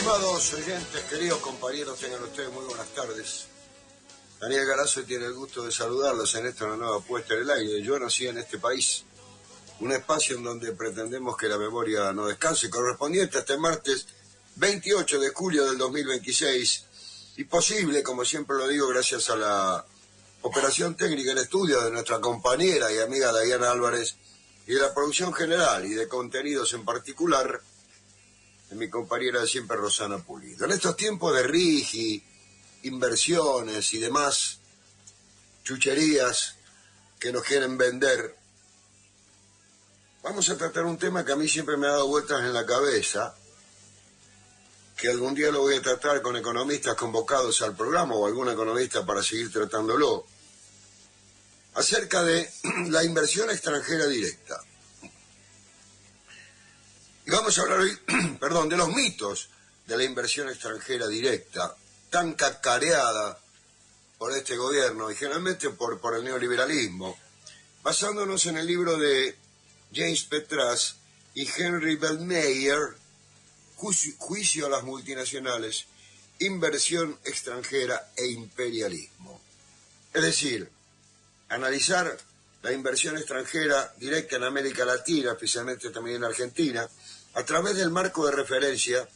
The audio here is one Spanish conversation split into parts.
Estimados oyentes, queridos compañeros, tengan ustedes muy buenas tardes. Daniel Garazo tiene el gusto de saludarlos en esta nueva puesta en el aire. Yo nací en este país, un espacio en donde pretendemos que la memoria no descanse, correspondiente a este martes 28 de julio del 2026, y posible, como siempre lo digo, gracias a la operación técnica en estudio de nuestra compañera y amiga Dayana Álvarez, y de la producción general y de contenidos en particular, de mi compañera de siempre, Rosana Pulido. En estos tiempos de RIGI, inversiones y demás chucherías que nos quieren vender, vamos a tratar un tema que a mí siempre me ha dado vueltas en la cabeza, que algún día lo voy a tratar con economistas convocados al programa o algún economista para seguir tratándolo, acerca de la inversión extranjera directa. Y vamos a hablar hoy, de los mitos de la inversión extranjera directa, tan cacareada por este gobierno y generalmente por el neoliberalismo, basándonos en el libro de James Petras y Henry Bellmeyer, Juicio a las multinacionales, inversión extranjera e imperialismo. Es decir, analizar la inversión extranjera directa en América Latina, especialmente también en Argentina, a través del marco de referencia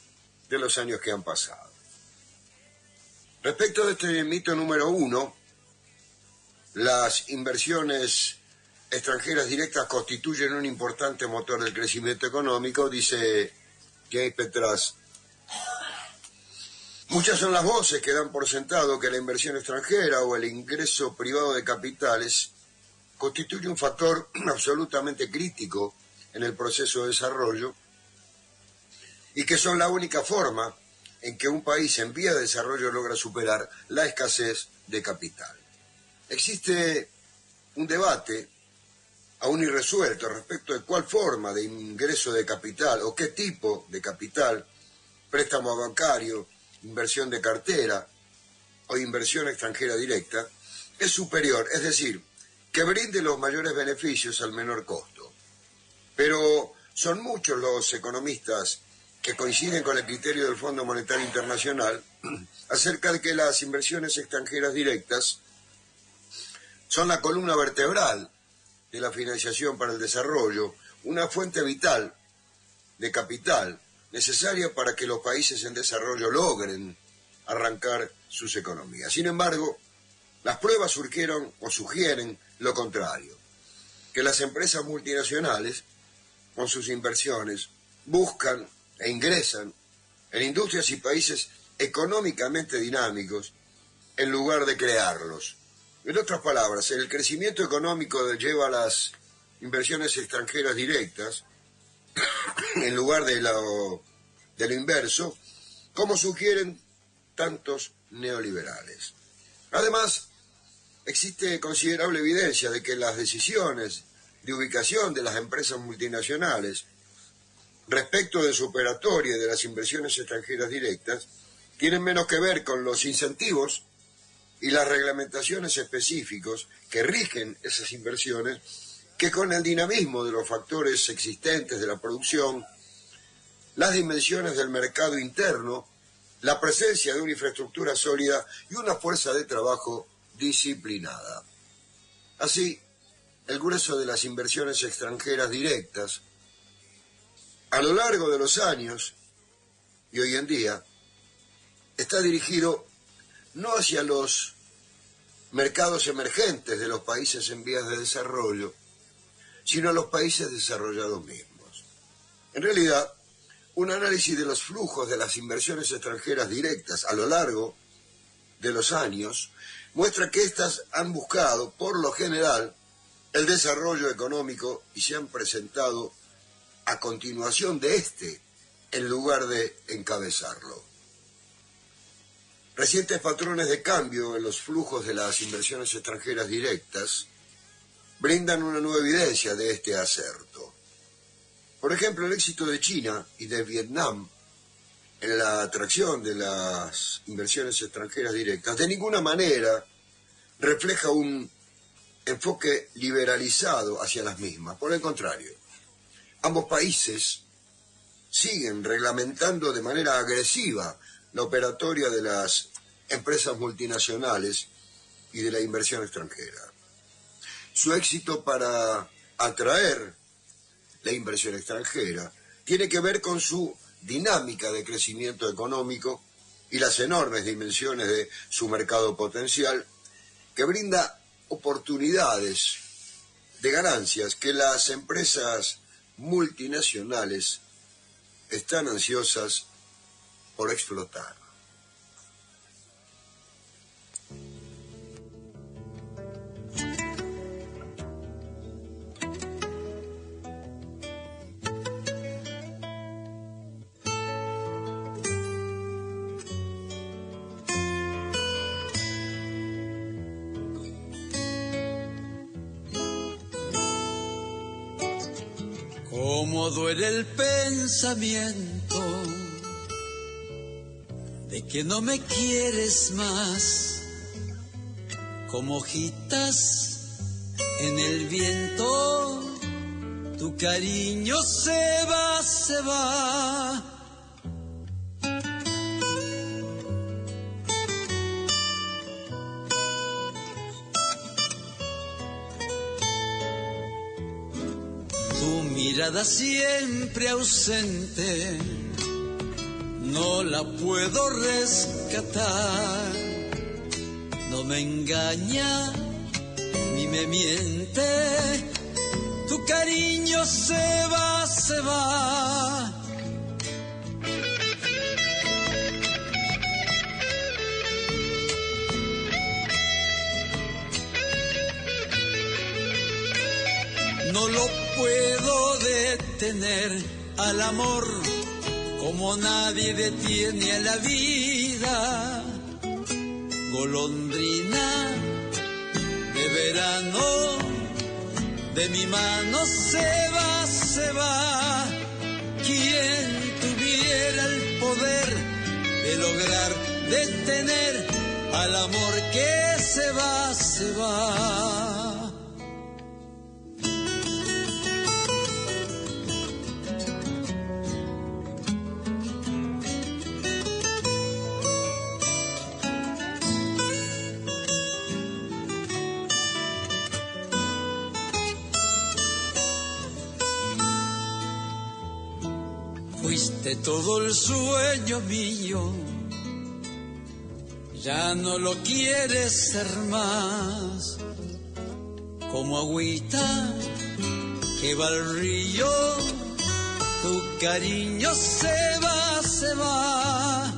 de los años que han pasado. Respecto de este mito número 1, las inversiones extranjeras directas constituyen un importante motor del crecimiento económico, dice James Petras. Muchas son las voces que dan por sentado que la inversión extranjera o el ingreso privado de capitales constituye un factor absolutamente crítico en el proceso de desarrollo y que son la única forma en que un país en vía de desarrollo logra superar la escasez de capital. Existe un debate aún irresuelto respecto de cuál forma de ingreso de capital o qué tipo de capital, préstamo bancario, inversión de cartera o inversión extranjera directa, es superior, es decir, que brinde los mayores beneficios al menor costo. Pero son muchos los economistas que coinciden con el criterio del Fondo Monetario Internacional acerca de que las inversiones extranjeras directas son la columna vertebral de la financiación para el desarrollo, una fuente vital de capital necesaria para que los países en desarrollo logren arrancar sus economías. Sin embargo, las pruebas surgieron o sugieren lo contrario, que las empresas multinacionales, con sus inversiones, buscan e ingresan en industrias y países económicamente dinámicos en lugar de crearlos. En otras palabras, el crecimiento económico lleva a las inversiones extranjeras directas en lugar de lo inverso, como sugieren tantos neoliberales. Además, existe considerable evidencia de que las decisiones de ubicación de las empresas multinacionales respecto de su operatoria y de las inversiones extranjeras directas tienen menos que ver con los incentivos y las reglamentaciones específicos que rigen esas inversiones que con el dinamismo de los factores existentes de la producción, las dimensiones del mercado interno, la presencia de una infraestructura sólida y una fuerza de trabajo disciplinada. Así, el grueso de las inversiones extranjeras directas, a lo largo de los años y hoy en día, está dirigido no hacia los mercados emergentes de los países en vías de desarrollo, sino a los países desarrollados mismos. En realidad, un análisis de los flujos de las inversiones extranjeras directas a lo largo de los años muestra que éstas han buscado, por lo general, el desarrollo económico y se han presentado a continuación de este, en lugar de encabezarlo. Recientes patrones de cambio en los flujos de las inversiones extranjeras directas brindan una nueva evidencia de este acerto. Por ejemplo, el éxito de China y de Vietnam en la atracción de las inversiones extranjeras directas de ninguna manera refleja un enfoque liberalizado hacia las mismas. Por el contrario, ambos países siguen reglamentando de manera agresiva la operatoria de las empresas multinacionales y de la inversión extranjera. Su éxito para atraer la inversión extranjera tiene que ver con su dinámica de crecimiento económico y las enormes dimensiones de su mercado potencial, que brinda oportunidades de ganancias que las empresas multinacionales están ansiosas por explotar. Cómo duele el pensamiento de que no me quieres más, como hojitas en el viento, tu cariño se va, se va. Tu mirada siempre ausente, no la puedo rescatar. No me engaña ni me miente, tu cariño se va, se va. No lo puedo detener al amor, como nadie detiene a la vida. Golondrina de verano, de mi mano se va, se va. Quien tuviera el poder de lograr detener al amor que se va, se va. Fuiste todo el sueño mío, ya no lo quieres ser más. Como agüita que va al río, tu cariño se va, se va.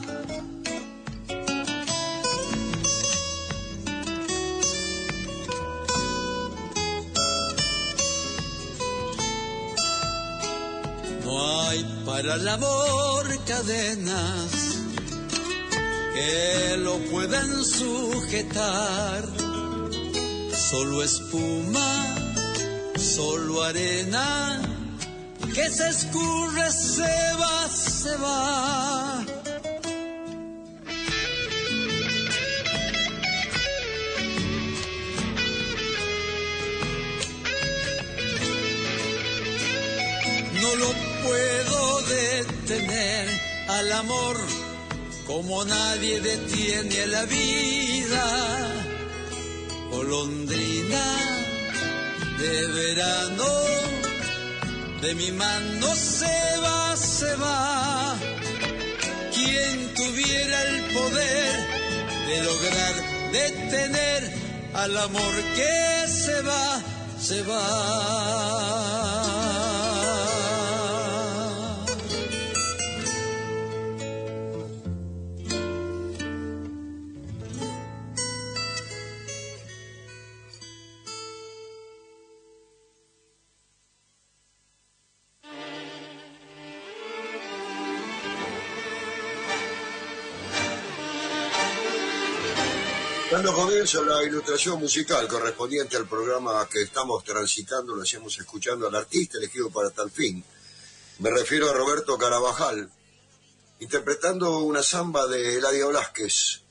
No hay para el amor cadenas que lo puedan sujetar. Solo espuma, solo arena, que se escurre, se va, se va. No lo puedo detener al amor, como nadie detiene la vida. Golondrina de verano, de mi mano se va, se va. Quien tuviera el poder de lograr detener al amor que se va, se va. Dando comienzo la ilustración musical correspondiente al programa que estamos transitando, lo hacemos escuchando al artista elegido para tal fin. Me refiero a Roberto Carabajal, interpretando una samba de Eladia Blasquez,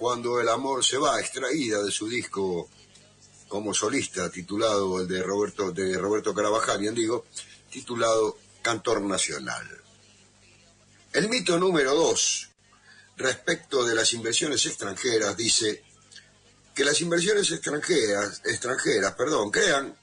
Cuando el amor se va, extraída de su disco como solista, titulado el de Roberto Carabajal, bien digo, titulado Cantor Nacional. El mito número 2, respecto de las inversiones extranjeras, dice que las inversiones extranjeras, crean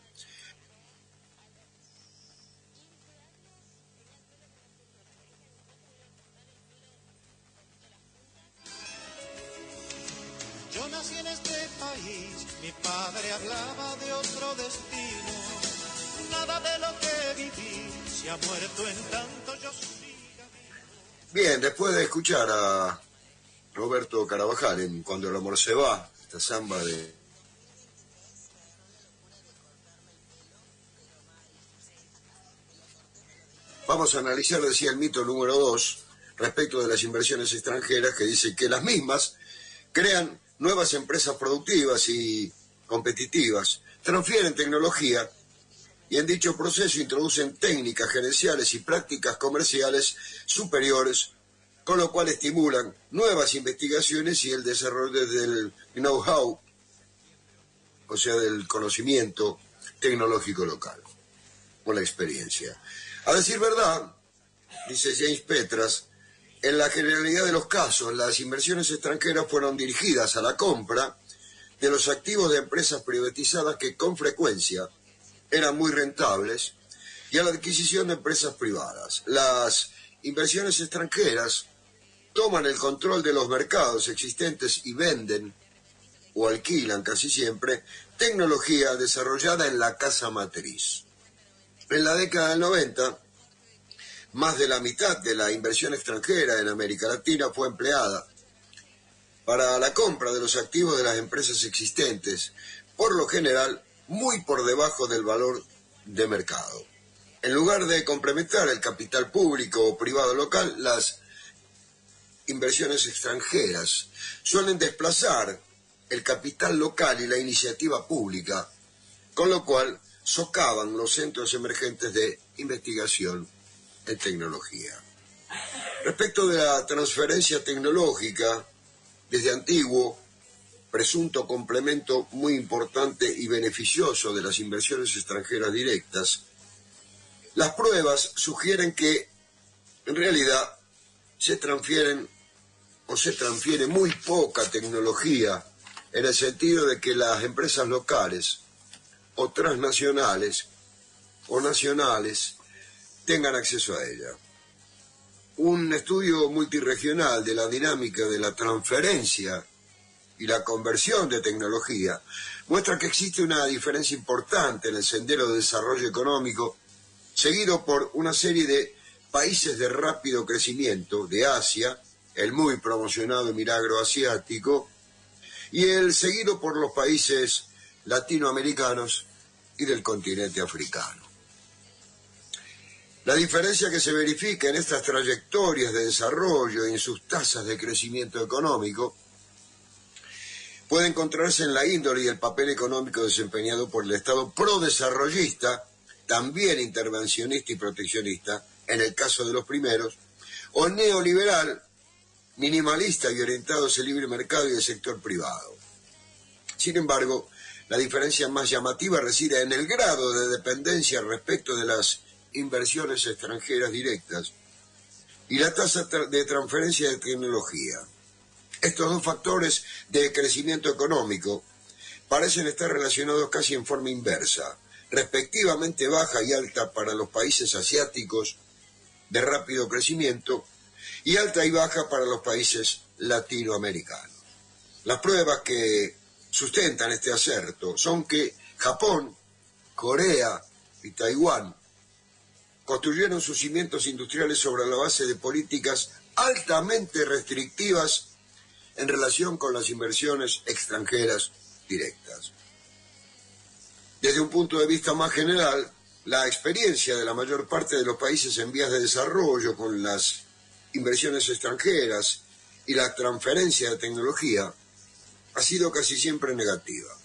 Yo nací en este país, mi padre hablaba de otro destino. Nada de lo que viví se ha muerto en tanto yo siga vivo. Bien, después de escuchar a Roberto Carabajal en Cuando el amor se va, esta samba de... Vamos a analizar, decía, el mito número 2, respecto de las inversiones extranjeras, que dice que las mismas crean nuevas empresas productivas y competitivas, transfieren tecnología y en dicho proceso introducen técnicas gerenciales y prácticas comerciales superiores, con lo cual estimulan nuevas investigaciones y el desarrollo del know-how, o sea, del conocimiento tecnológico local, o la experiencia. A decir verdad, dice James Petras, en la generalidad de los casos, las inversiones extranjeras fueron dirigidas a la compra de los activos de empresas privatizadas que con frecuencia eran muy rentables y a la adquisición de empresas privadas. Las inversiones extranjeras toman el control de los mercados existentes y venden o alquilan casi siempre tecnología desarrollada en la casa matriz. En la década del 90, más de la mitad de la inversión extranjera en América Latina fue empleada para la compra de los activos de las empresas existentes, por lo general muy por debajo del valor de mercado. En lugar de complementar el capital público o privado local, las inversiones extranjeras suelen desplazar el capital local y la iniciativa pública, con lo cual socavan los centros emergentes de investigación en tecnología. Respecto de la transferencia tecnológica, desde antiguo, presunto complemento muy importante y beneficioso de las inversiones extranjeras directas, las pruebas sugieren que, en realidad, se transfiere muy poca tecnología, en el sentido de que las empresas locales o transnacionales o nacionales tengan acceso a ella. Un estudio multirregional de la dinámica de la transferencia y la conversión de tecnología muestra que existe una diferencia importante en el sendero de desarrollo económico, seguido por una serie de países de rápido crecimiento de Asia, el muy promocionado milagro asiático, y el seguido por los países latinoamericanos y del continente africano. La diferencia que se verifica en estas trayectorias de desarrollo y en sus tasas de crecimiento económico puede encontrarse en la índole y el papel económico desempeñado por el Estado prodesarrollista, también intervencionista y proteccionista, en el caso de los primeros, o neoliberal, minimalista y orientado hacia el libre mercado y el sector privado. Sin embargo, la diferencia más llamativa reside en el grado de dependencia respecto de las inversiones extranjeras directas y la tasa de transferencia de tecnología. Estos dos factores de crecimiento económico parecen estar relacionados casi en forma inversa, respectivamente baja y alta para los países asiáticos de rápido crecimiento y alta y baja para los países latinoamericanos. Las pruebas que sustentan este aserto son que Japón, Corea y Taiwán construyeron sus cimientos industriales sobre la base de políticas altamente restrictivas en relación con las inversiones extranjeras directas. Desde un punto de vista más general, la experiencia de la mayor parte de los países en vías de desarrollo con las inversiones extranjeras y la transferencia de tecnología ha sido casi siempre negativa.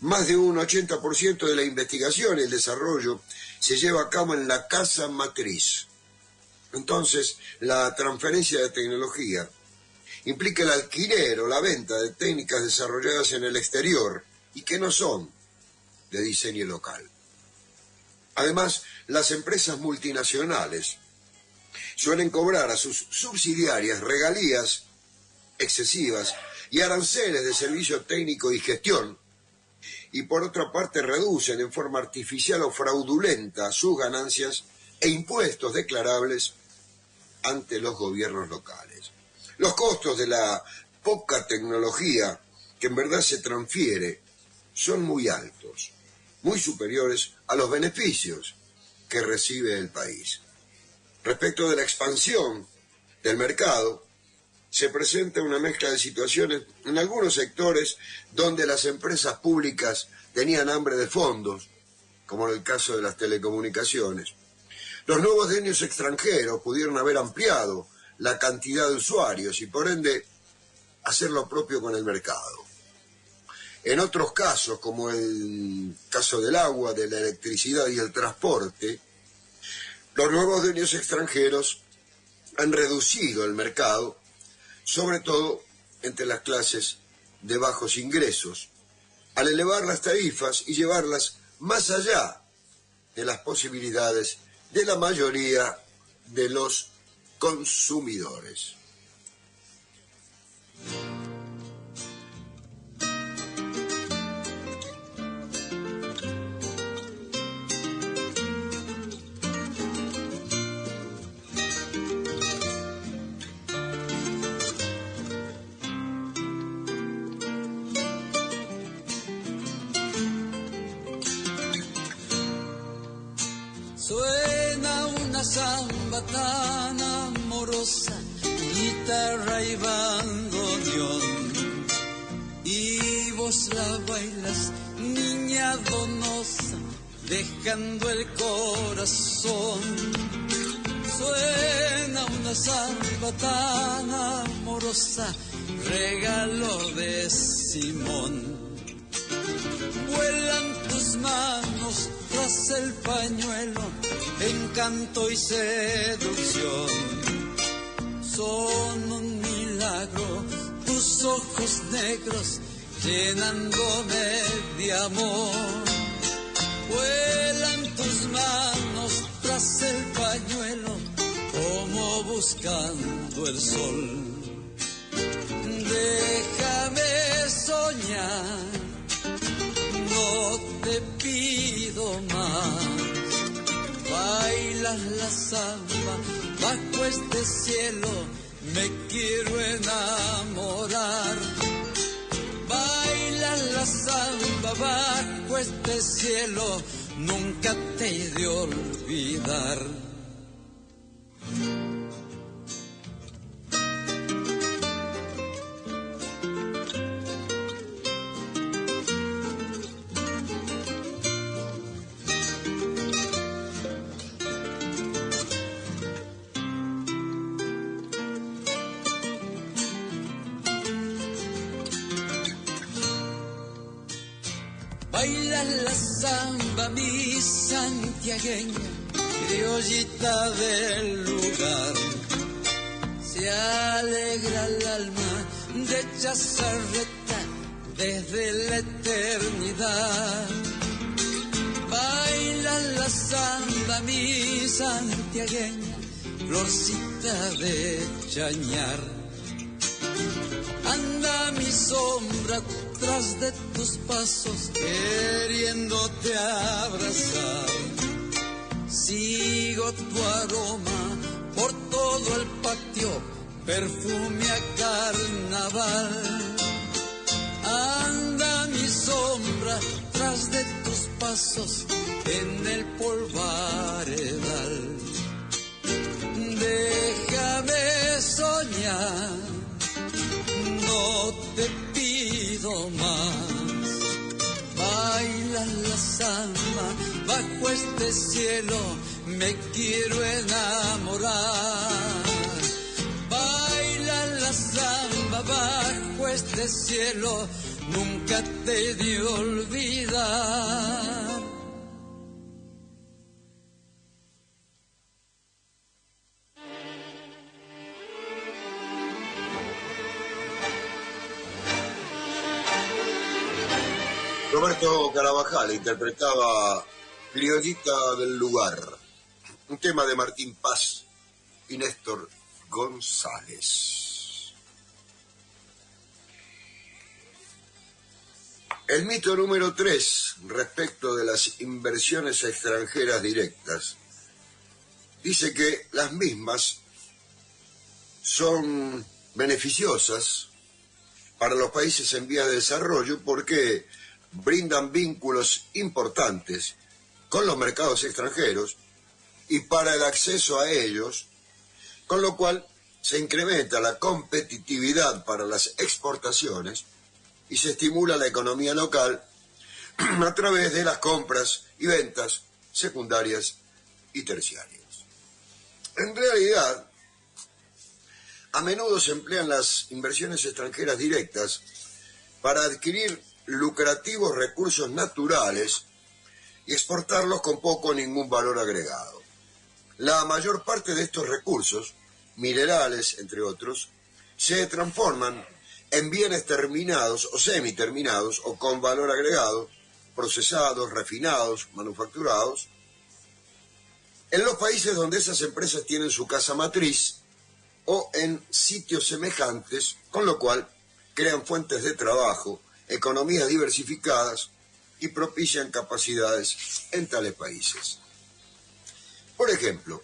Más de un 80% de la investigación y el desarrollo se lleva a cabo en la casa matriz. Entonces, la transferencia de tecnología implica el alquiler o la venta de técnicas desarrolladas en el exterior y que no son de diseño local. Además, las empresas multinacionales Suelen cobrar a sus subsidiarias regalías excesivas y aranceles de servicio técnico y gestión, y por otra parte reducen en forma artificial o fraudulenta sus ganancias e impuestos declarables ante los gobiernos locales. Los costos de la poca tecnología que en verdad se transfiere son muy altos, muy superiores a los beneficios que recibe el país. Respecto de la expansión del mercado, se presenta una mezcla de situaciones en algunos sectores donde las empresas públicas tenían hambre de fondos, como en el caso de las telecomunicaciones. Los nuevos dueños extranjeros pudieron haber ampliado la cantidad de usuarios y por ende hacer lo propio con el mercado. En otros casos, como el caso del agua, de la electricidad y el transporte, los nuevos dueños extranjeros han reducido el mercado, sobre todo entre las clases de bajos ingresos, al elevar las tarifas y llevarlas más allá de las posibilidades de la mayoría de los consumidores. Suena una samba tan amorosa, guitarra y bandoneón, y vos la bailas, niña donosa, dejando el corazón. Suena una samba tan amorosa, regalo de Simón. Vuelan tus manos tras el pañuelo, encanto y seducción. Son un milagro tus ojos negros, llenándome de amor. Vuelan tus manos tras el pañuelo, como buscando el sol. Déjame soñar, no te pido más. Bailas la samba bajo este cielo, me quiero enamorar. Bailas la samba bajo este cielo, nunca te he de olvidar. Baila la samba mi santiagueña, criollita del lugar. Se alegra el alma de chazarreta desde la eternidad. Baila la samba mi santiagueña, florcita de chañar. Anda mi sombra tras de tus pasos, queriéndote abrazar. Sigo tu aroma por todo el patio, perfume a carnaval. Anda mi sombra tras de tus pasos en el polvaredal. Déjame soñar, no te pido más. Baila la samba bajo este cielo, me quiero enamorar. Baila la samba bajo este cielo, nunca te he de olvidar. Roberto Carabajal interpretaba Criollita del Lugar, un tema de Martín Paz, y Néstor González. El mito número 3, respecto de las inversiones extranjeras directas, dice que las mismas son beneficiosas para los países en vías de desarrollo porque brindan vínculos importantes con los mercados extranjeros y para el acceso a ellos, con lo cual se incrementa la competitividad para las exportaciones y se estimula la economía local a través de las compras y ventas secundarias y terciarias. En realidad, a menudo se emplean las inversiones extranjeras directas para adquirir lucrativos recursos naturales y exportarlos con poco o ningún valor agregado. La mayor parte de estos recursos, minerales entre otros, se transforman en bienes terminados o semiterminados o con valor agregado, procesados, refinados, manufacturados, en los países donde esas empresas tienen su casa matriz o en sitios semejantes, con lo cual crean fuentes de trabajo, economías diversificadas y propician capacidades en tales países. Por ejemplo,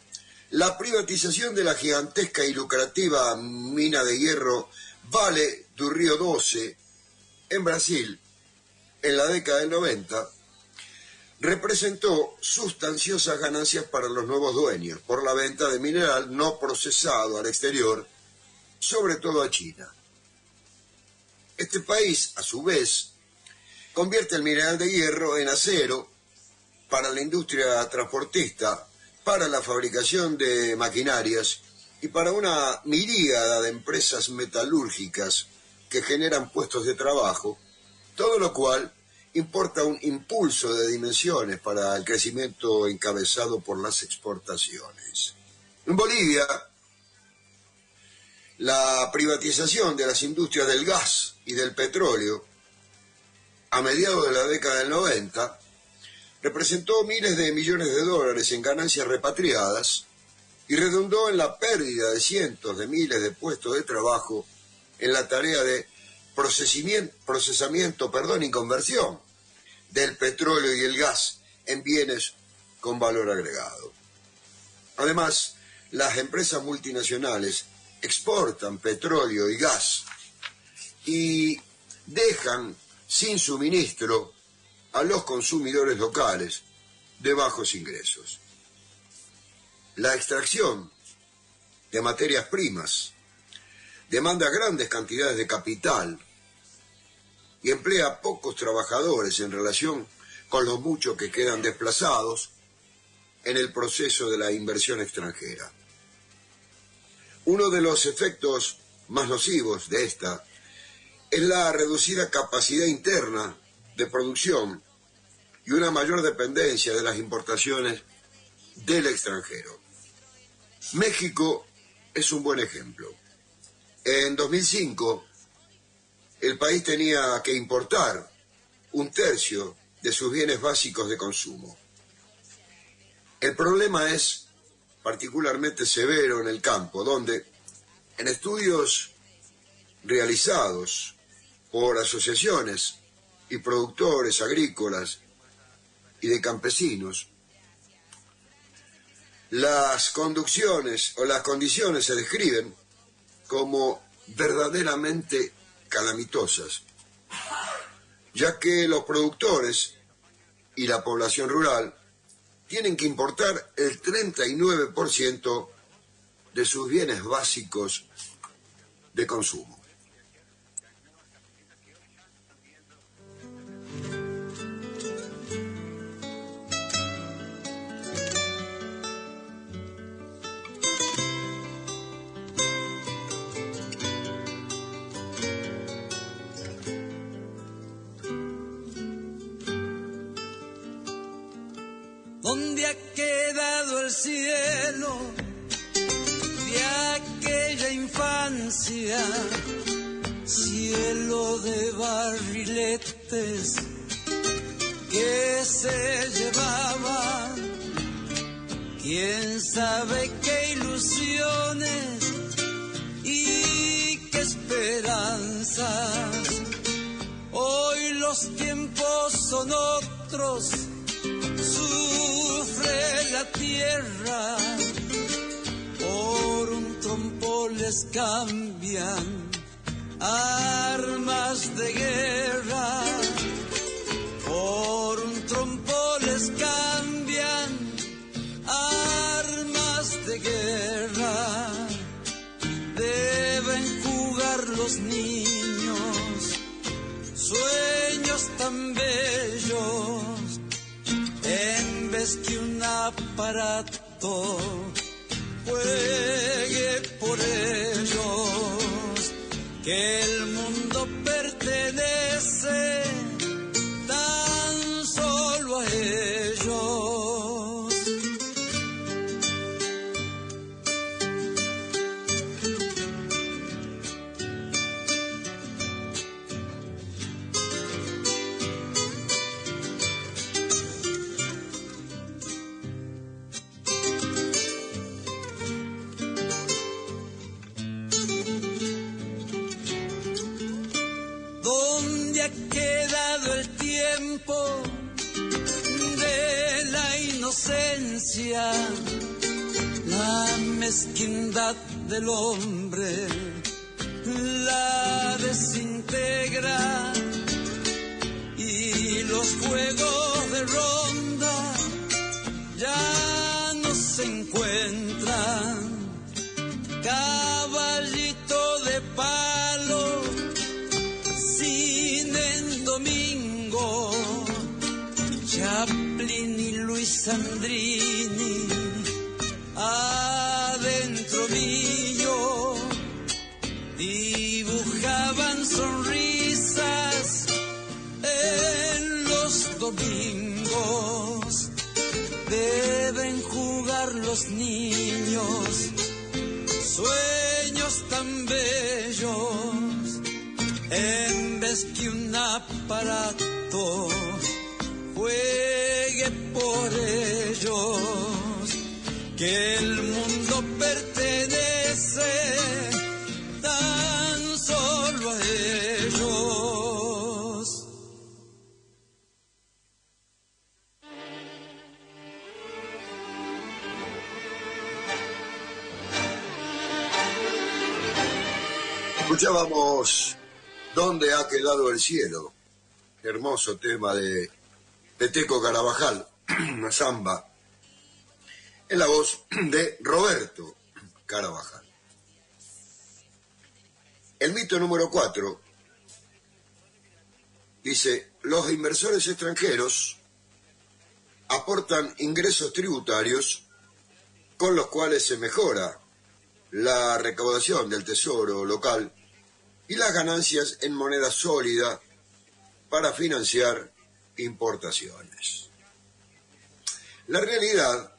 la privatización de la gigantesca y lucrativa mina de hierro Vale do Rio Doce en Brasil en la década del 90 representó sustanciosas ganancias para los nuevos dueños por la venta de mineral no procesado al exterior, sobre todo a China. Este país, a su vez, convierte el mineral de hierro en acero para la industria transportista, para la fabricación de maquinarias y para una miríada de empresas metalúrgicas que generan puestos de trabajo, todo lo cual importa un impulso de dimensiones para el crecimiento encabezado por las exportaciones. En Bolivia, la privatización de las industrias del gas y del petróleo a mediados de la década del 90 representó miles de millones de dólares en ganancias repatriadas y redundó en la pérdida de cientos de miles de puestos de trabajo en la tarea de procesamiento y conversión del petróleo y el gas en bienes con valor agregado. Además, las empresas multinacionales exportan petróleo y gas y dejan sin suministro a los consumidores locales de bajos ingresos. La extracción de materias primas demanda grandes cantidades de capital y emplea pocos trabajadores en relación con los muchos que quedan desplazados en el proceso de la inversión extranjera. Uno de los efectos más nocivos de esta es la reducida capacidad interna de producción y una mayor dependencia de las importaciones del extranjero. México es un buen ejemplo. En 2005, el país tenía que importar 1/3 de sus bienes básicos de consumo. El problema es particularmente severo en el campo, donde en estudios realizados por asociaciones y productores agrícolas y de campesinos, las condiciones se describen como verdaderamente calamitosas, ya que los productores y la población rural tienen que importar el 39% de sus bienes básicos de consumo. ¿Dónde ha quedado el cielo de aquella infancia? Cielo de barriletes que se llevaban quién sabe qué ilusiones y qué esperanzas. Hoy los tiempos son otros, sufre la tierra, por un trompo les cambian armas de guerra, por un trompo les cambian armas de guerra. Deben jugar los niños sueños tan bellos, en vez que un aparato juegue por ellos, que el mundo pertenece tan solo a ellos. ¿Dónde ha quedado el tiempo de la inocencia, la mezquindad del hombre la desintegra y los juegos de ronda ya no se encuentran? Caballito de palo sin en domingo, Chaplin y Luis Sandrini adentro mío dibujaban sonrisas en los domingos. Deben jugar los niños sueños tan bellos, en vez que un aparato juegue por ellos, que el mundo pertenece tan solo a ellos. Escuchábamos ¿Dónde ha quedado el cielo? Hermoso tema de Peteco Carabajal, una samba, en la voz de Roberto Carabajal. El mito número 4 dice: los inversores extranjeros aportan ingresos tributarios con los cuales se mejora la recaudación del tesoro local y las ganancias en moneda sólida para financiar importaciones. La realidad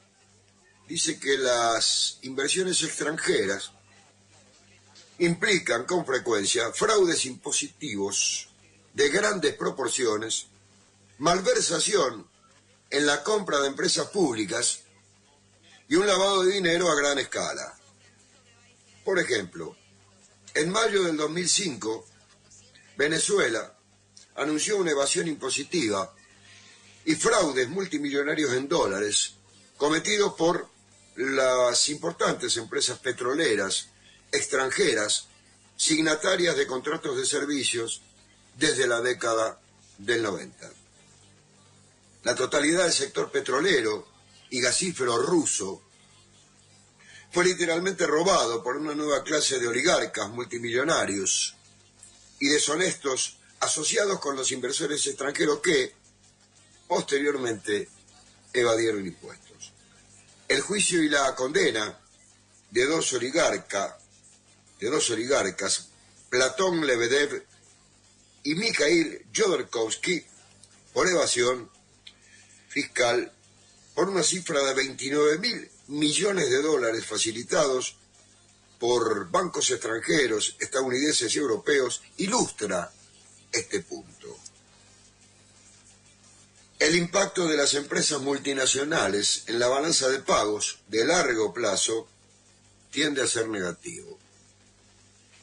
dice que las inversiones extranjeras implican con frecuencia fraudes impositivos de grandes proporciones, malversación en la compra de empresas públicas y un lavado de dinero a gran escala. Por ejemplo, en mayo del 2005, Venezuela anunció una evasión impositiva y fraudes multimillonarios en dólares cometidos por las importantes empresas petroleras extranjeras signatarias de contratos de servicios desde la década del 90. La totalidad del sector petrolero y gasífero ruso fue literalmente robado por una nueva clase de oligarcas multimillonarios y deshonestos asociados con los inversores extranjeros que, posteriormente, evadieron impuestos. El juicio y la condena de dos oligarcas, Platón Lebedev y Mikhail Jodorkovsky, por evasión fiscal por una cifra de 29.000 millones de dólares facilitados por bancos extranjeros, estadounidenses y europeos, ilustra este punto. El impacto de las empresas multinacionales en la balanza de pagos de largo plazo tiende a ser negativo.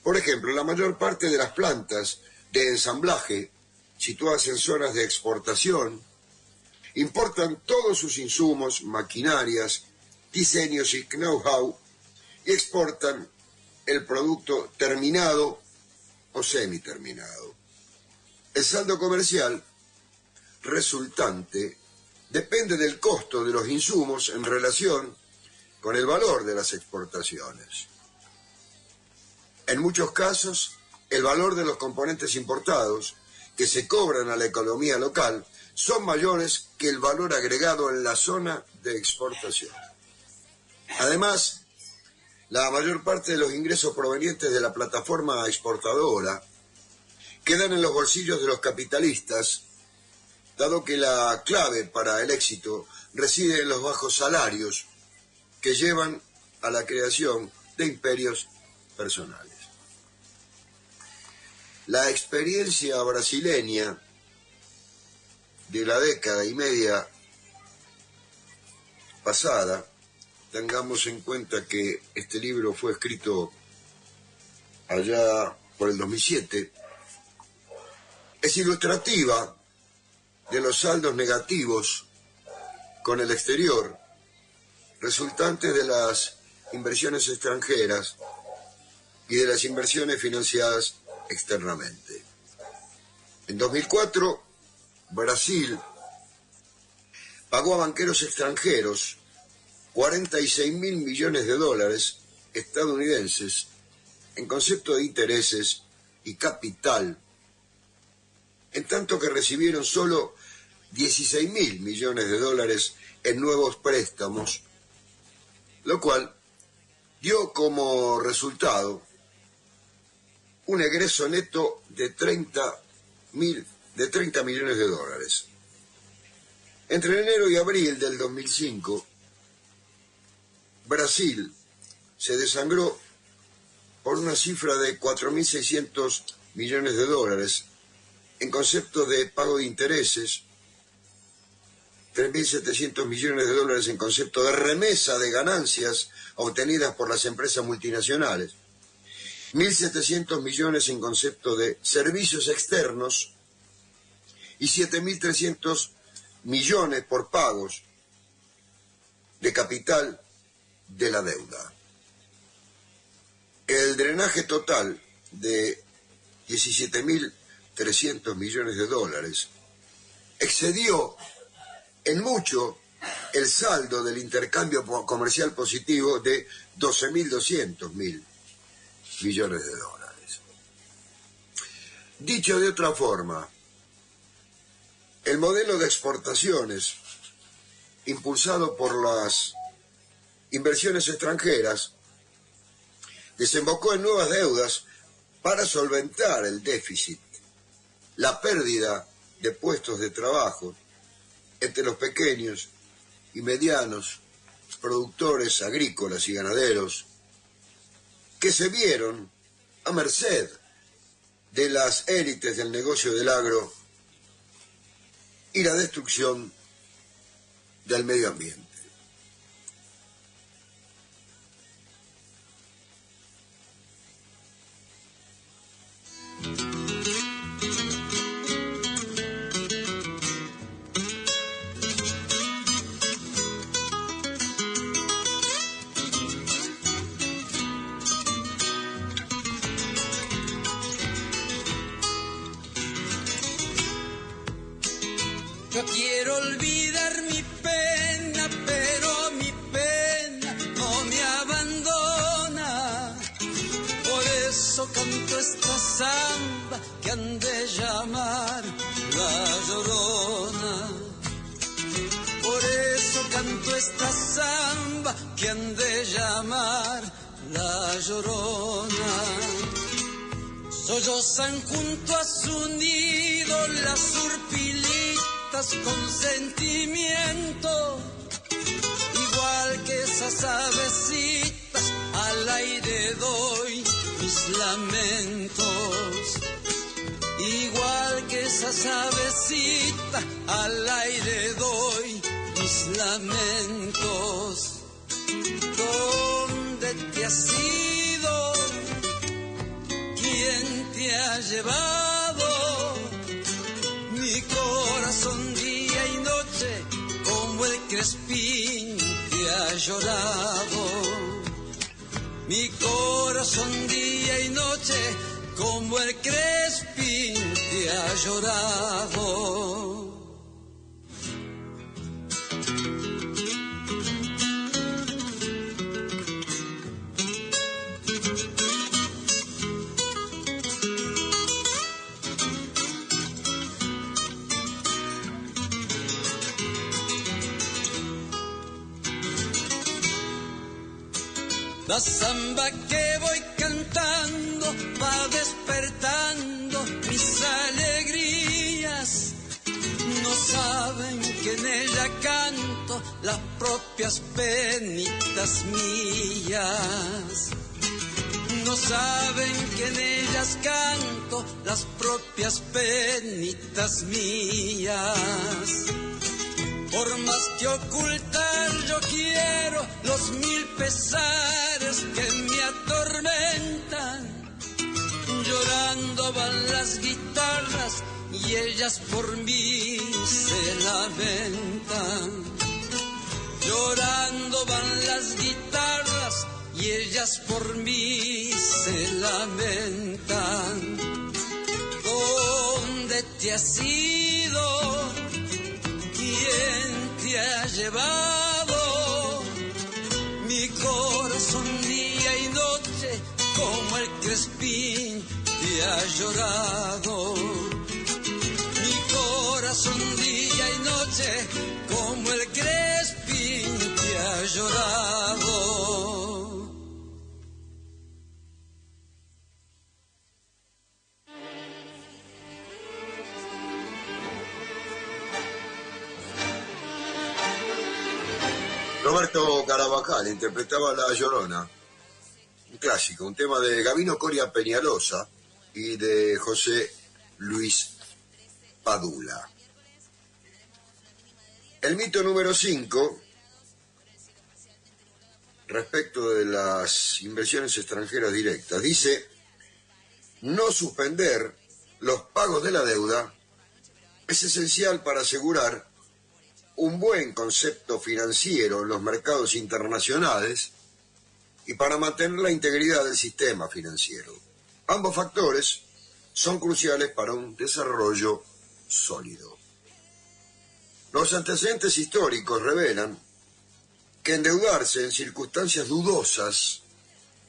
Por ejemplo, la mayor parte de las plantas de ensamblaje situadas en zonas de exportación importan todos sus insumos, maquinarias, diseños y know-how y exportan el producto terminado o semiterminado. El saldo comercial resultante depende del costo de los insumos en relación con el valor de las exportaciones. En muchos casos, el valor de los componentes importados que se cobran a la economía local son mayores que el valor agregado en la zona de exportación. Además, la mayor parte de los ingresos provenientes de la plataforma exportadora quedan en los bolsillos de los capitalistas, dado que la clave para el éxito reside en los bajos salarios que llevan a la creación de imperios personales. La experiencia brasileña de la década y media pasada, tengamos en cuenta que este libro fue escrito allá por el 2007, es ilustrativa de los saldos negativos con el exterior resultantes de las inversiones extranjeras y de las inversiones financiadas externamente. En 2004, Brasil pagó a banqueros extranjeros 46.000 millones de dólares estadounidenses en concepto de intereses y capital, en tanto que recibieron solo 16.000 millones de dólares en nuevos préstamos, lo cual dio como resultado un egreso neto de 30 millones de dólares. Entre enero y abril del 2005, Brasil se desangró por una cifra de 4.600 millones de dólares en concepto de pago de intereses, 3.700 millones de dólares en concepto de remesa de ganancias obtenidas por las empresas multinacionales, 1.700 millones en concepto de servicios externos y 7.300 millones por pagos de capital de la deuda. El drenaje total de 17.300 millones de dólares excedió en mucho el saldo del intercambio comercial positivo de 12.200 millones de dólares. Dicho de otra forma, el modelo de exportaciones impulsado por las inversiones extranjeras desembocó en nuevas deudas para solventar el déficit, la pérdida de puestos de trabajo entre los pequeños y medianos productores agrícolas y ganaderos que se vieron a merced de las élites del negocio del agro y la destrucción del medio ambiente. Yo quiero olvidar mi pena, pero mi pena no me abandona. Por eso canto esta samba que han de llamar La Llorona. Por eso canto esta samba que han de llamar La Llorona. Sollozan junto a su nido las urpilitas con sentimiento, igual que esas avecitas al aire doy mis lamentos. igual que esas avecitas, al aire doy mis lamentos. ¿Dónde te has ido? ¿Quién te ha llevado? Mi corazón día y noche como el crespín te ha llorado. Mi corazón día y noche como el crespín te ha llorado. La samba que voy cantando va despertando mis alegrías. No saben que en ella canto las propias penitas mías. No saben que en ellas canto las propias penitas mías. Por más que ocultar yo quiero los mil pesares que me atormentan. Llorando van las guitarras y ellas por mí se lamentan. Llorando van las guitarras y ellas por mí se lamentan. ¿Dónde te has ido? ¿Quién te ha llevado? Mi corazón día y noche como el crespín te ha llorado. Mi corazón día y noche como el crespín te ha llorado. Roberto Carabajal interpretaba La Llorona, un clásico, un tema de Gabino Coria Peñalosa y de José Luis Padula. El mito número 5, respecto de las inversiones extranjeras directas, dice: no suspender los pagos de la deuda es esencial para asegurar un buen concepto financiero en los mercados internacionales y para mantener la integridad del sistema financiero. Ambos factores son cruciales para un desarrollo sólido. Los antecedentes históricos revelan que endeudarse en circunstancias dudosas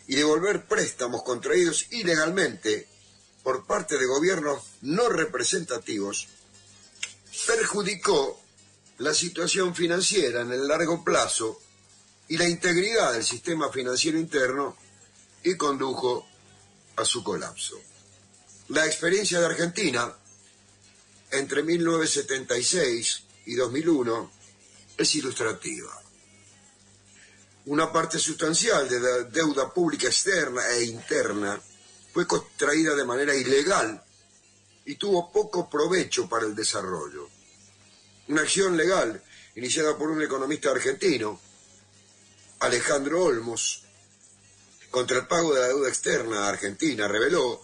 y devolver préstamos contraídos ilegalmente por parte de gobiernos no representativos perjudicó la situación financiera en el largo plazo y la integridad del sistema financiero interno y condujo a su colapso. La experiencia de Argentina entre 1976 y 2001 es ilustrativa. Una parte sustancial de la deuda pública externa e interna fue contraída de manera ilegal y tuvo poco provecho para el desarrollo. Una acción legal iniciada por un economista argentino, Alejandro Olmos, contra el pago de la deuda externa argentina, reveló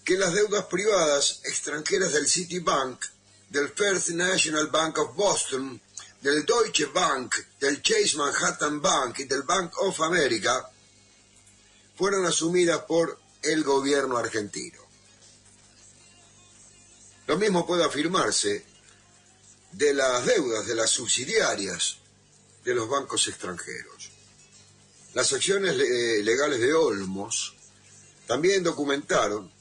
que las deudas privadas extranjeras del Citibank, del First National Bank of Boston, del Deutsche Bank, del Chase Manhattan Bank y del Bank of America fueron asumidas por el gobierno argentino. Lo mismo puede afirmarse de las deudas de las subsidiarias de los bancos extranjeros. Las acciones legales de Olmos también documentaron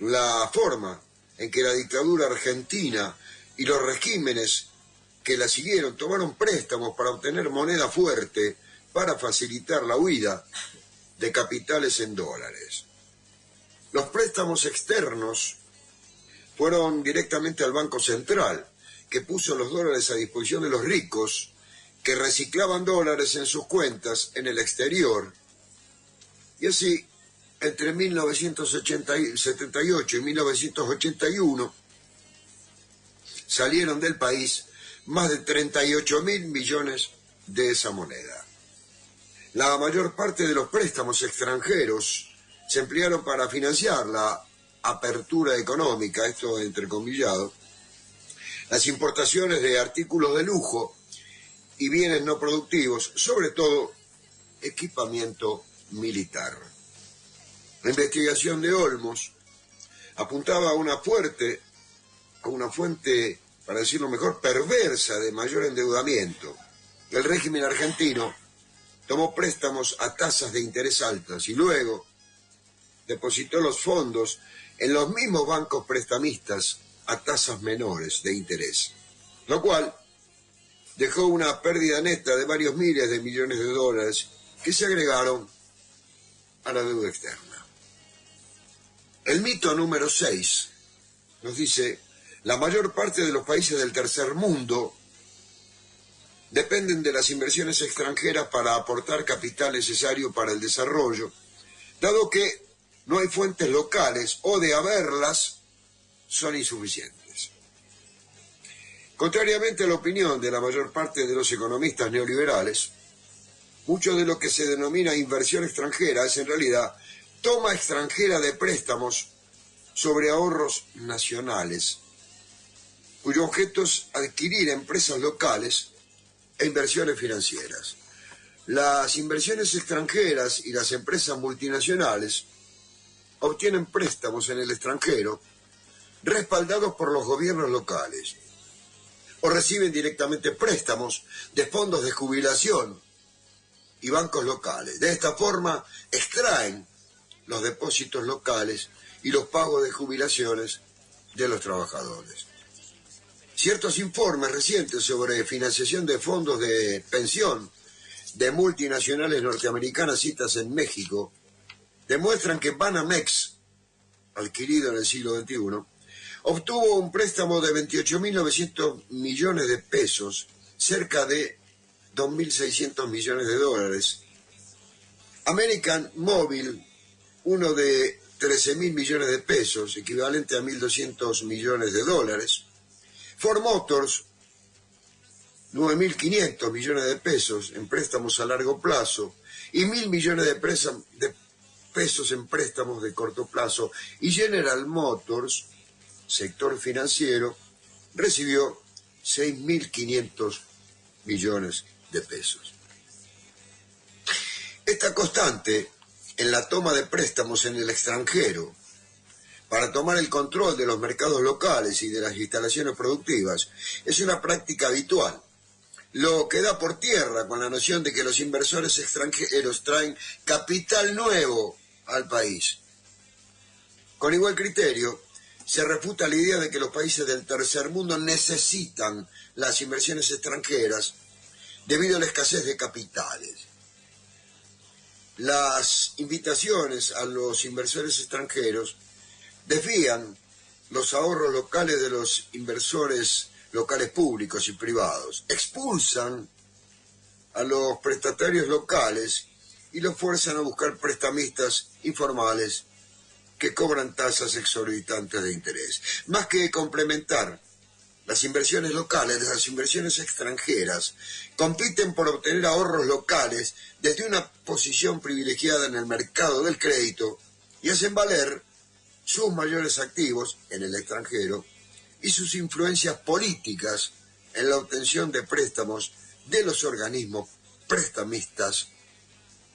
la forma en que la dictadura argentina y los regímenes que la siguieron tomaron préstamos para obtener moneda fuerte para facilitar la huida de capitales en dólares. Los préstamos externos fueron directamente al Banco Central, que puso los dólares a disposición de los ricos que reciclaban dólares en sus cuentas en el exterior, y así entre 1978 y 1981 salieron del país más de 38.000 millones de esa moneda. La mayor parte de los préstamos extranjeros se emplearon para financiar la apertura económica, esto entrecomillado, las importaciones de artículos de lujo y bienes no productivos, sobre todo equipamiento militar. La investigación de Olmos apuntaba a una fuente, para decirlo mejor, perversa de mayor endeudamiento. El régimen argentino tomó préstamos a tasas de interés altas y luego depositó los fondos en los mismos bancos prestamistas a tasas menores de interés, lo cual dejó una pérdida neta de varios miles de millones de dólares que se agregaron a la deuda externa. El mito número 6 nos dice: la mayor parte de los países del tercer mundo dependen de las inversiones extranjeras para aportar capital necesario para el desarrollo, dado que no hay fuentes locales o de haberlas son insuficientes. Contrariamente a la opinión de la mayor parte de los economistas neoliberales, mucho de lo que se denomina inversión extranjera es en realidad toma extranjera de préstamos sobre ahorros nacionales, cuyo objeto es adquirir empresas locales e inversiones financieras. Las inversiones extranjeras y las empresas multinacionales obtienen préstamos en el extranjero respaldados por los gobiernos locales o reciben directamente préstamos de fondos de jubilación y bancos locales. De esta forma extraen los depósitos locales y los pagos de jubilaciones de los trabajadores. Ciertos informes recientes sobre financiación de fondos de pensión de multinacionales norteamericanas citas en México demuestran que Banamex, adquirido en el siglo XXI, obtuvo un préstamo de 28.900 millones de pesos, cerca de 2.600 millones de dólares. American Mobile, uno de 13.000 millones de pesos, equivalente a 1.200 millones de dólares. Ford Motors, 9.500 millones de pesos en préstamos a largo plazo y 1.000 millones de pesos en préstamos de corto plazo. Y General Motors, sector financiero, recibió 6.500 millones de pesos. Esta constante en la toma de préstamos en el extranjero para tomar el control de los mercados locales y de las instalaciones productivas es una práctica habitual, lo que da por tierra con la noción de que los inversores extranjeros traen capital nuevo al país. Con igual criterio, se refuta la idea de que los países del tercer mundo necesitan las inversiones extranjeras debido a la escasez de capitales. Las invitaciones a los inversores extranjeros desvían los ahorros locales de los inversores locales públicos y privados, expulsan a los prestatarios locales y los fuerzan a buscar prestamistas informales que cobran tasas exorbitantes de interés. Más que complementar las inversiones locales, las inversiones extranjeras compiten por obtener ahorros locales desde una posición privilegiada en el mercado del crédito y hacen valer sus mayores activos en el extranjero y sus influencias políticas en la obtención de préstamos de los organismos prestamistas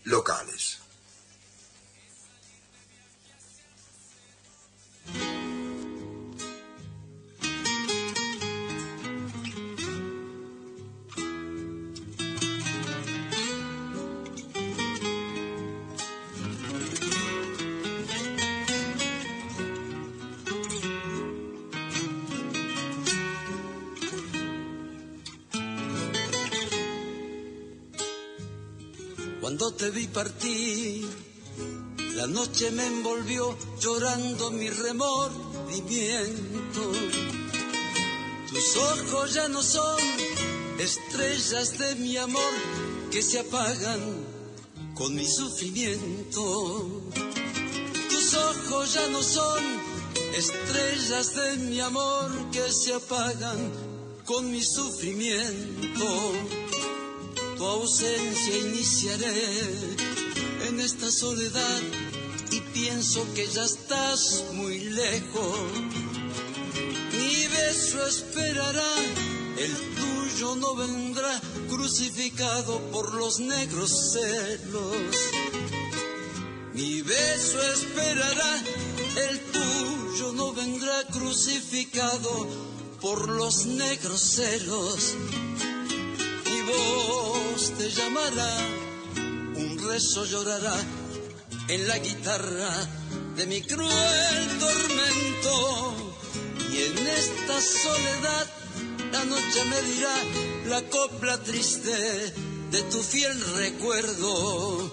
locales. Cuando te vi partir, la noche me envolvió llorando mi remordimiento. Tus ojos ya no son estrellas de mi amor que se apagan con mi sufrimiento. ojos ya no son estrellas de mi amor que se apagan con mi sufrimiento. Tu ausencia iniciaré en esta soledad y pienso que ya estás muy lejos. Mi beso esperará, el tuyo no vendrá, crucificado por los negros celos. Mi beso esperará, el tuyo no vendrá, crucificado por los negros celos. Mi voz te llamará, un rezo llorará en la guitarra de mi cruel tormento. Y en esta soledad la noche me dirá la copla triste de tu fiel recuerdo.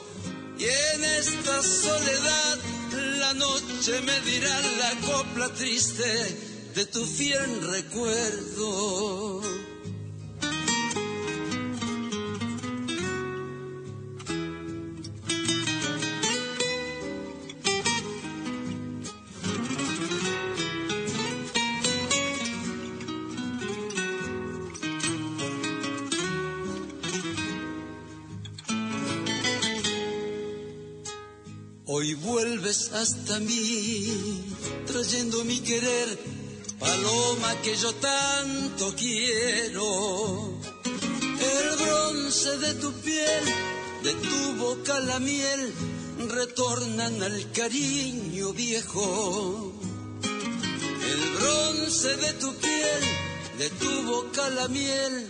Y en esta soledad la noche me dirá la copla triste de tu fiel recuerdo. Hoy vuelves hasta mí, trayendo mi querer, paloma que yo tanto quiero. El bronce de tu piel, de tu boca la miel, retornan al cariño viejo. El bronce de tu piel, de tu boca la miel,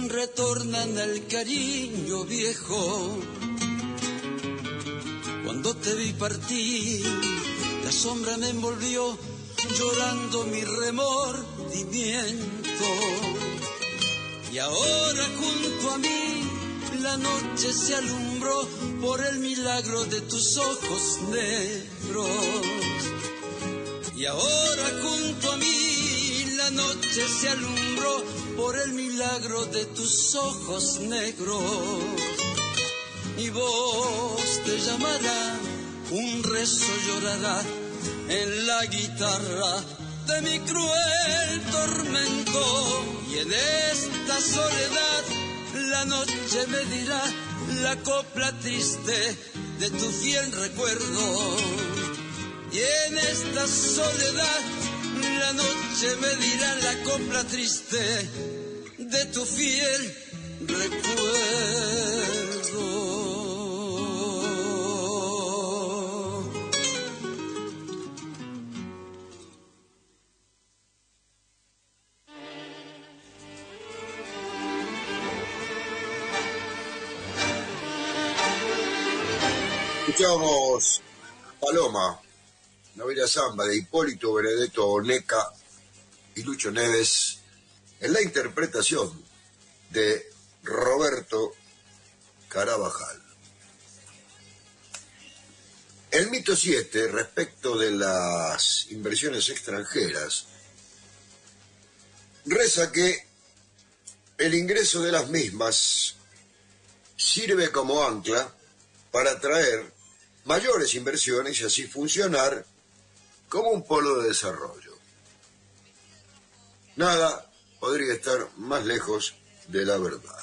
retornan al cariño viejo. Cuando te vi partir, la sombra me envolvió, llorando mi remordimiento. Y ahora junto a mí, la noche se alumbró por el milagro de tus ojos negros. Y ahora junto a mí, la noche se alumbró por el milagro de tus ojos negros. Mi voz te llamará, un rezo llorará en la guitarra de mi cruel tormento. Y en esta soledad la noche me dirá la copla triste de tu fiel recuerdo. Y en esta soledad la noche me dirá la copla triste de tu fiel recuerdo. Escuchamos Paloma, una bella samba de Hipólito Benedetto Oneca y Lucho Neves en la interpretación de Roberto Carabajal. El mito 7 respecto de las inversiones extranjeras reza que el ingreso de las mismas sirve como ancla para atraer mayores inversiones y así funcionar como un polo de desarrollo. Nada podría estar más lejos de la verdad.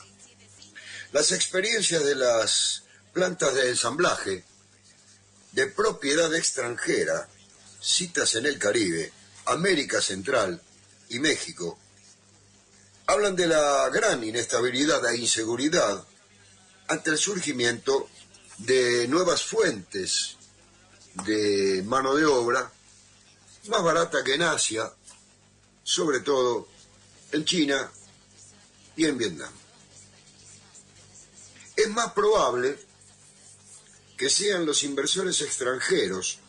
Las experiencias de las plantas de ensamblaje de propiedad extranjera, citas en el Caribe, América Central y México, hablan de la gran inestabilidad e inseguridad ante el surgimiento de nuevas fuentes de mano de obra más barata que en Asia, sobre todo en China y en Vietnam. Es más probable que sean los inversores extranjeros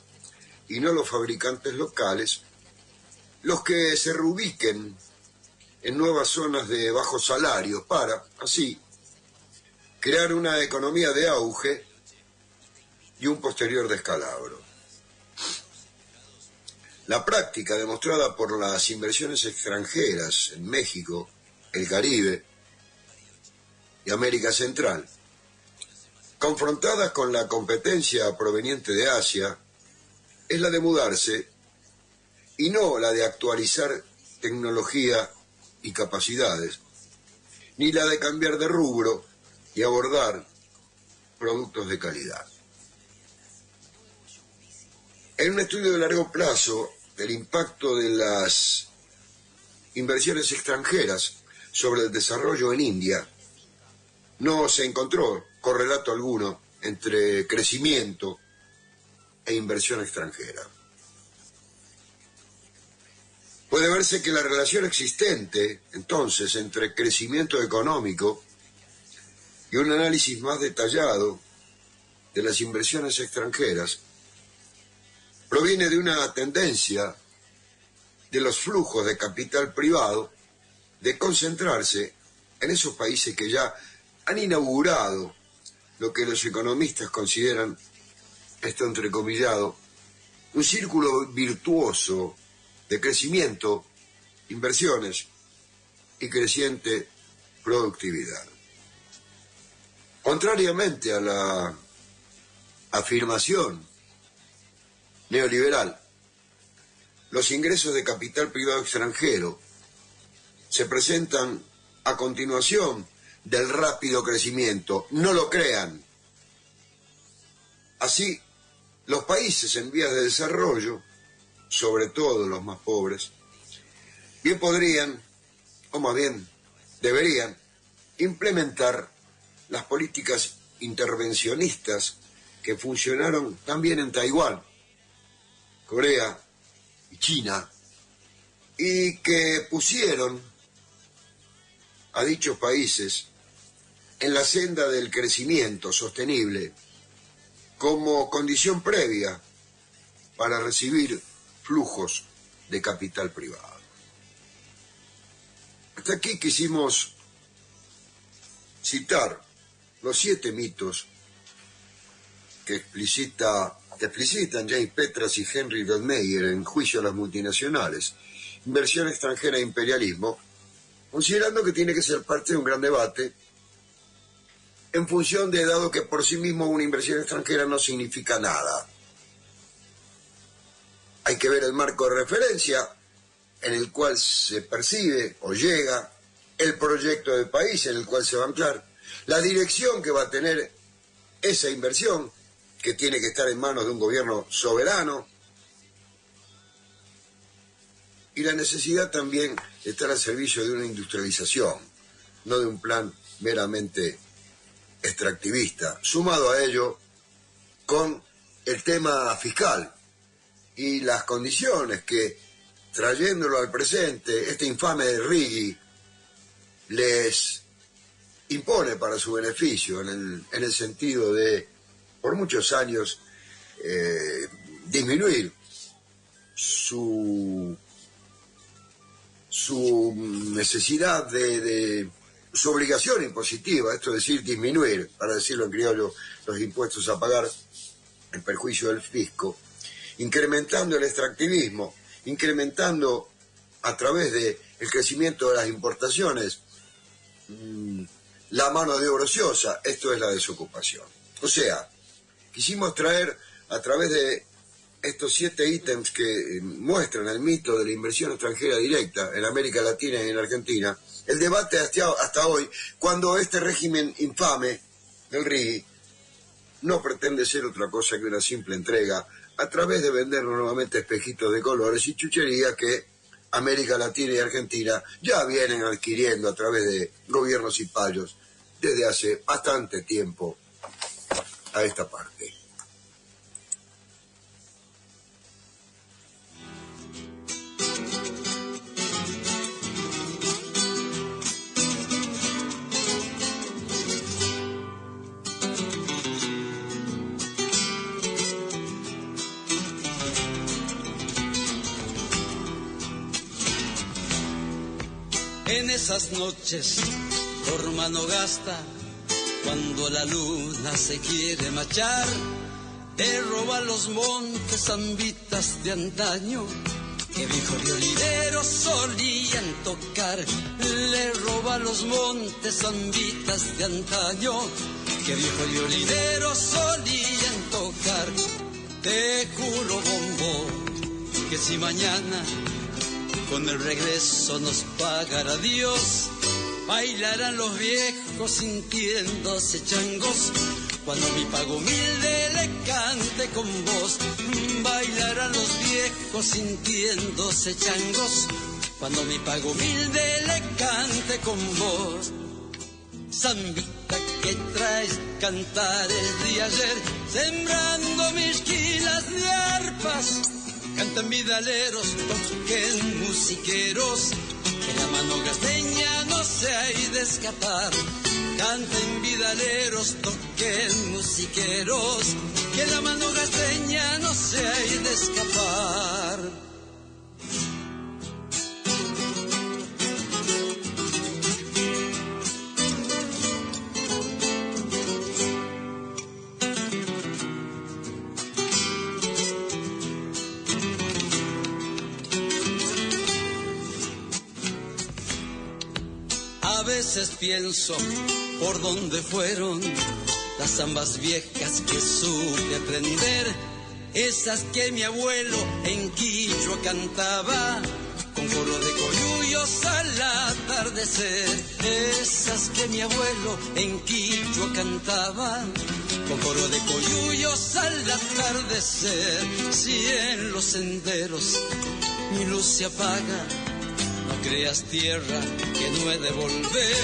y no los fabricantes locales los que se reubiquen en nuevas zonas de bajos salarios para, así, crear una economía de auge y un posterior descalabro. La práctica demostrada por las inversiones extranjeras en México, el Caribe y América Central, confrontadas con la competencia proveniente de Asia, es la de mudarse y no la de actualizar tecnología y capacidades, ni la de cambiar de rubro y abordar productos de calidad. En un estudio de largo plazo del impacto de las inversiones extranjeras sobre el desarrollo en India, no se encontró correlato alguno entre crecimiento e inversión extranjera. Puede verse que la relación existente, entonces, entre crecimiento económico y un análisis más detallado de las inversiones extranjeras proviene de una tendencia de los flujos de capital privado de concentrarse en esos países que ya han inaugurado lo que los economistas consideran, esto entrecomillado, un círculo virtuoso de crecimiento, inversiones y creciente productividad. Contrariamente a la afirmación neoliberal, los ingresos de capital privado extranjero se presentan a continuación del rápido crecimiento. No lo crean. Así, los países en vías de desarrollo, sobre todo los más pobres, bien podrían, o más bien deberían, implementar las políticas intervencionistas que funcionaron también en Taiwán, Corea y China, y que pusieron a dichos países en la senda del crecimiento sostenible como condición previa para recibir flujos de capital privado. Hasta aquí quisimos citar los 7 mitos que explicitan James Petras y Henry Goldmeyer en Juicio a las multinacionales, inversión extranjera e imperialismo, considerando que tiene que ser parte de un gran debate en función de, dado que por sí mismo una inversión extranjera no significa nada. Hay que ver el marco de referencia en el cual se percibe o llega el proyecto de país en el cual se va a anclar, la dirección que va a tener esa inversión, que tiene que estar en manos de un gobierno soberano, y la necesidad también de estar al servicio de una industrialización, no de un plan meramente extractivista, sumado a ello con el tema fiscal y las condiciones que, trayéndolo al presente, este infame Righi les impone para su beneficio, en el sentido de, por muchos años, disminuir su necesidad su obligación impositiva, esto es decir, disminuir, para decirlo en criollo, los impuestos a pagar en perjuicio del fisco, incrementando el extractivismo, incrementando a través del crecimiento de las importaciones la mano de obra ociosa, esto es la desocupación. O sea, quisimos traer a través de estos 7 ítems que muestran el mito de la inversión extranjera directa en América Latina y en Argentina, el debate hasta hoy, cuando este régimen infame del Righi no pretende ser otra cosa que una simple entrega a través de vender nuevamente espejitos de colores y chucherías que América Latina y Argentina ya vienen adquiriendo a través de gobiernos y payos desde hace bastante tiempo a esta parte. En esas noches por mano gasta, cuando la luna se quiere marchar, te roba los montes zambitas de antaño que viejos violineros solían tocar. Le roba los montes zambitas de antaño que viejos violineros solían tocar. Te juro, bombo, que si mañana con el regreso nos pagará Dios, bailarán los viejos sintiéndose changos, cuando mi pago humilde le cante con vos. Bailarán los viejos sintiéndose changos, cuando mi pago humilde le cante con vos. Zambita que traes cantares de ayer, sembrando mis quilas de arpas. Cantan vidaleros, toquen musiqueros, que la mano gasteña no se ha de escapar. Canten vidaleros, toquen musiqueros, que la mano gasteña no se ha de escapar. A veces pienso por dónde fueron las zambas viejas que supe aprender, esas que mi abuelo en Quichua cantaba, con coro de coyullos al atardecer. Esas que mi abuelo en Quichua cantaba, con coro de coyullos al atardecer. Si en los senderos mi luz se apaga, no creas tierra que no he de volver,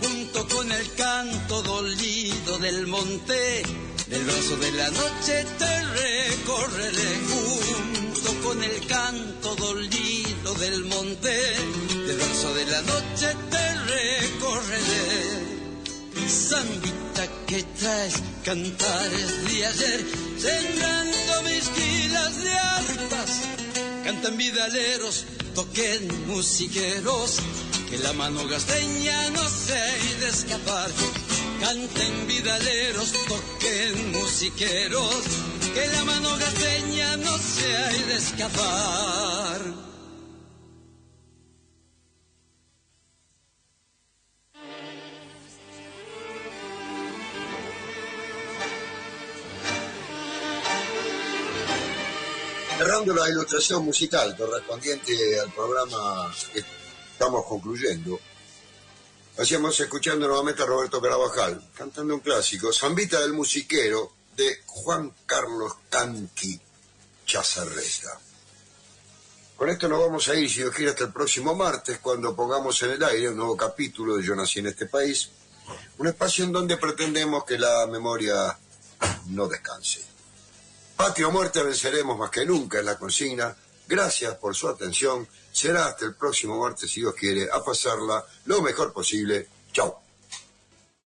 junto con el canto dolido del monte, del brazo de la noche te recorreré, junto con el canto dolido del monte, del brazo de la noche te recorreré. Zambita que traes cantares de ayer, sembrando mis quilas de arpas. Cantan vidaleros, toquen musiqueros, que la mano gasteña no se ha de escapar. Canten vidaleros, toquen musiqueros, que la mano gasteña no se ha de escapar. Cerrando la ilustración musical correspondiente al programa que estamos concluyendo, hacíamos escuchando nuevamente a Roberto Carabajal, cantando un clásico, Zambita del Musiquero, de Juan Carlos Canqui Chazarreta. Con esto nos vamos a ir, si Dios quiere, hasta el próximo martes, cuando pongamos en el aire un nuevo capítulo de Yo Nací en este País, un espacio en donde pretendemos que la memoria no descanse. Patria o muerte, venceremos más que nunca, es la consigna. Gracias por su atención. Será hasta el próximo martes, si Dios quiere, a pasarla lo mejor posible. Chau.